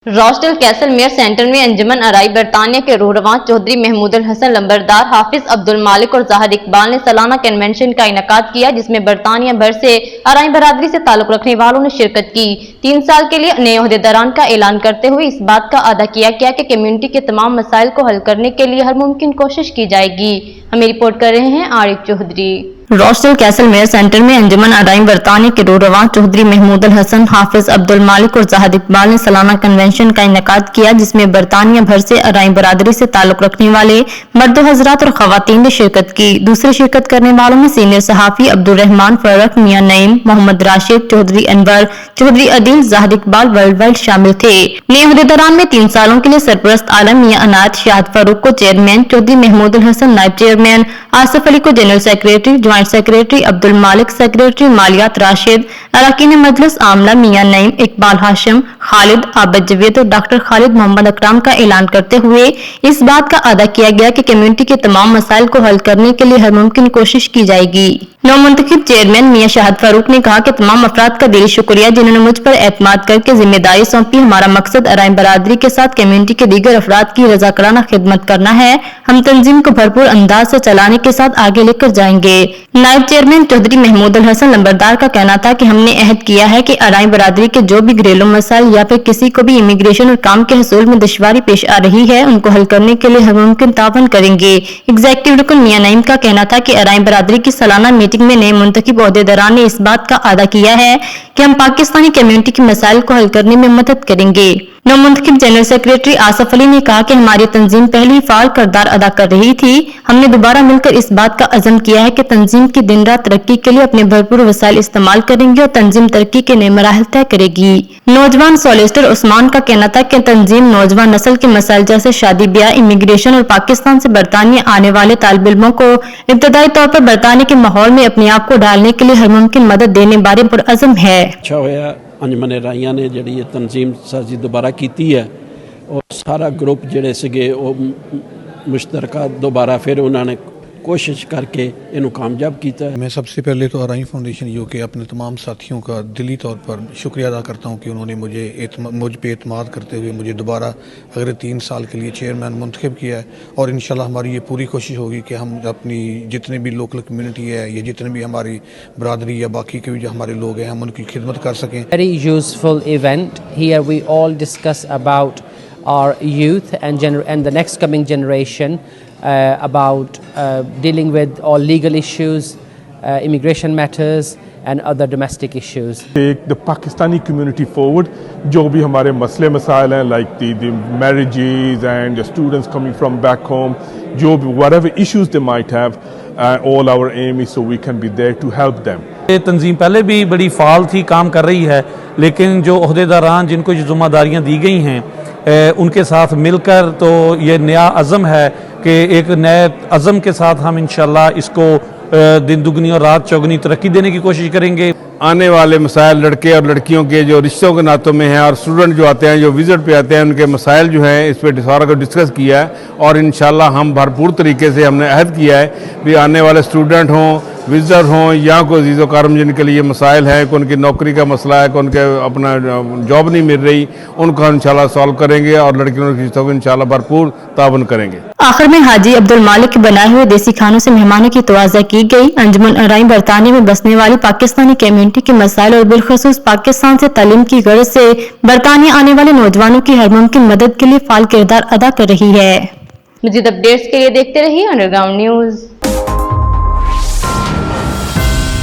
रॉस्टल कैसलमेयर centre में अंजुमन अराई बरतानिया के रूहरवां चौधरी महमूद अल हसन लंबरदार, हाफिज अब्दुल मालिक और ज़ाहिर इकबाल ने सालाना कन्वेंशन का इनेकाद किया, जिसमें बरतानिया भर से अराई बरादरी से ताल्लुक रखने वालों ने शिरकत की। 3 साल के लिए नए ओहदेदारान का ऐलान करते हुए इस बात का अदा किया गया कि कम्युनिटी के तमाम मसाइल को हल करने के लिए हर मुमकिन कोशिश की जाएगी। हमें रिपोर्ट कर रहे हैं आरिफ चौधरी। रॉस्टल कैसलमेयर सेंटर में अंजुमन अराई बरतानिया के रूहरवां चौधरी महमूद अल हसन, हाफिज अब्दुल मालिक और ज़ाहिर इकबाल ने सालाना कन्वेंशन का इनेकाद किया, जिसमें बरतानिया भर से अराई बरादरी से ताल्लुक रखने वाले मर्दो हजरात और खवातीन ने शिरकत की। दूसरे शिरकत करने वालों में सीनियर सहाफी अब्दुल रहमान फरक, मियां नईम, मोहम्मद राशिद, चौधरी अनवर, चौधरी अदील, ज़ाहिर इकबाल वर्ल्ड वाइड शामिल थे। नए ओहदेदारान में 3 सालों के लिए सरपरस्त आलम मियां अनायत शाहद फारूक को चेयरमैन, चौधरी महमूद अल हसन नायब चेयरमैन, आसिफ अली को general secretary, joint secretary Abdul मालिक, सेक्रेटरी मालियात राशिद, अरकान मजलिस आमला मियां नईम, इकबाल हाशिम, खालिद, आबद जवेद और डॉक्टर खालिद मोहम्मद अकराम का ऐलान करते हुए इस बात का अदा किया गया कि कम्युनिटी के तमाम मसाइल को हल करने के लिए हर मुमकिन कोशिश की जाएगी। नवमुंतखब चेयरमैन मियां शाहद फारूक ने कहा कि तमाम अफराद का दिली शुक्रिया जिन्होंने मुझ पर एतमाद करके जिम्मेदारी सौंपी। हमारा मकसद अराई बरादरी के साथ कम्युनिटी के दीगर अफराद की रजाकाराना खिदमत करना है। हम तंजीम को भरपूर अंदाज से चलाने के साथ आगे लेकर जाएंगे। नायब चेयरमैन चौधरी महमूद अल हसन लंबरदार का कहना था कि हमने अहद किया है कि अराई बरादरी के जो भी घरेलू मसाइल या फिर किसी को भी इमिग्रेशन और काम के हसूल में दुश्वारी पेश आ रही है, उनको हल करने के लिए हर मुमकिन तावन करेंगे। एग्जीक्यूटिव रुकन मियां नईम का कहना था कि अराई बरादरी की सालाना मीटिंग में नए मुंतखब ओहदेदारान ने इस बात का अदा किया है कि हम पाकिस्तानी कम्युनिटी के मसाइल को हल करने में मदद करेंगे। नवमुंतखब जनरल सेक्रेटरी आसिफ अली ने कहा कि हमारी तंजीम पहले ही फाल किरदार अदा कर रही थी। हमने दोबारा मिलकर इस बात का अज़म किया है कि तंजीम की दिन रात तरक्की के लिए अपने भरपूर वसाइल इस्तेमाल करेंगे और तंजीम तरक्की के नए मराहल तय करेगी। नौजवान सोलिसिटर उस्मान का कहना था कि तंजीम नौजवान नस्ल के मसाइल जैसे शादी ब्याह, इमिग्रेशन और पाकिस्तान से बरतानिया आने वाले तालिब इल्मों को इब्तदाई तौर पर बरतानिया के माहौल में अपने आप को डालने के लिए हर मुमकिन मदद देने बारे पुरअज़म है। अच्छा होया अंजुमन राइयां ने जिहड़ी ये तंजीम साजी दोबारा की है और सारा ग्रुप जिहड़े सीगे वो मुश्तरका दोबारा फिर उन्होंने कोशिश करके इन्हों कामयाब किया है। मैं सबसे पहले तो अराई फाउंडेशन यूके अपने तमाम साथियों का दिली तौर पर शुक्रिया अदा करता हूँ कि उन्होंने मुझ पे एतमाद करते हुए मुझे दोबारा अगले 3 साल के लिए चेयरमैन मुंतखब किया है। और इंशाल्लाह हमारी ये पूरी कोशिश होगी कि हम अपनी जितने भी लोकल कम्युनिटी है या जितने भी हमारी बरादरी या बाकी के भी जो हमारे लोग हैं हम उनकी खिदमत कर सकें। Very useful event. Here we all discuss about our youth and the next coming generation, about dealing with all legal issues, immigration matters and other domestic issues. Take the Pakistani community forward. जो भी हमारे मसले मसाइल हैं, like the marriages and the students coming from back home, जो भी whatever issues they might have, all our aim is so we can be there to help them. ये तंजीम पहले भी बड़ी फाल थी, काम कर रही है, लेकिन जो ओहदेदारान जिनको ये ज़िम्मेदारियाँ दी गई हैं उनके साथ मिलकर तो ये नया अज़म है कि एक नए अज़म के साथ हम इंशाल्लाह इसको दिन दुगनी और रात चौगनी तरक्की देने की कोशिश करेंगे। आने वाले मसाइल लड़के और लड़कियों के जो रिश्तों के नातों में हैं और स्टूडेंट जो आते हैं, जो विज़िट पे आते हैं, उनके मसाइल जो हैं इस पर सारा को डिस्कस किया है और इंशाल्लाह हम भरपूर तरीके से हमने अहद किया है भी आने वाले स्टूडेंट हों, विज़िटर हों या कोई अज़ीज़ व कारम जिनके लिए मसाइल हैं, कि उनकी नौकरी का मसला है, कि उनके अपना जॉब नहीं मिल रही, उनको इंशाल्लाह सॉल्व करेंगे और लड़कियों के रिश्तों को इंशाल्लाह भरपूर तावन करेंगे। आखिर में हाजी अब्दुल मालिक के बनाए हुए देसी खानों से मेहमानों की तवाज़ा की गई। अंजुमन अराई बरतानिया में बसने वाली पाकिस्तानी कम्युनिटी के मसाइल और बिलखसूस पाकिस्तान से तालीम की गर्ज से बरतानिया आने वाले नौजवानों की हर मुमकिन मदद के लिए फाल किरदार अदा कर रही है। मज़ीद अपडेट्स के लिए देखते रहिए अंडरग्राउंड न्यूज़।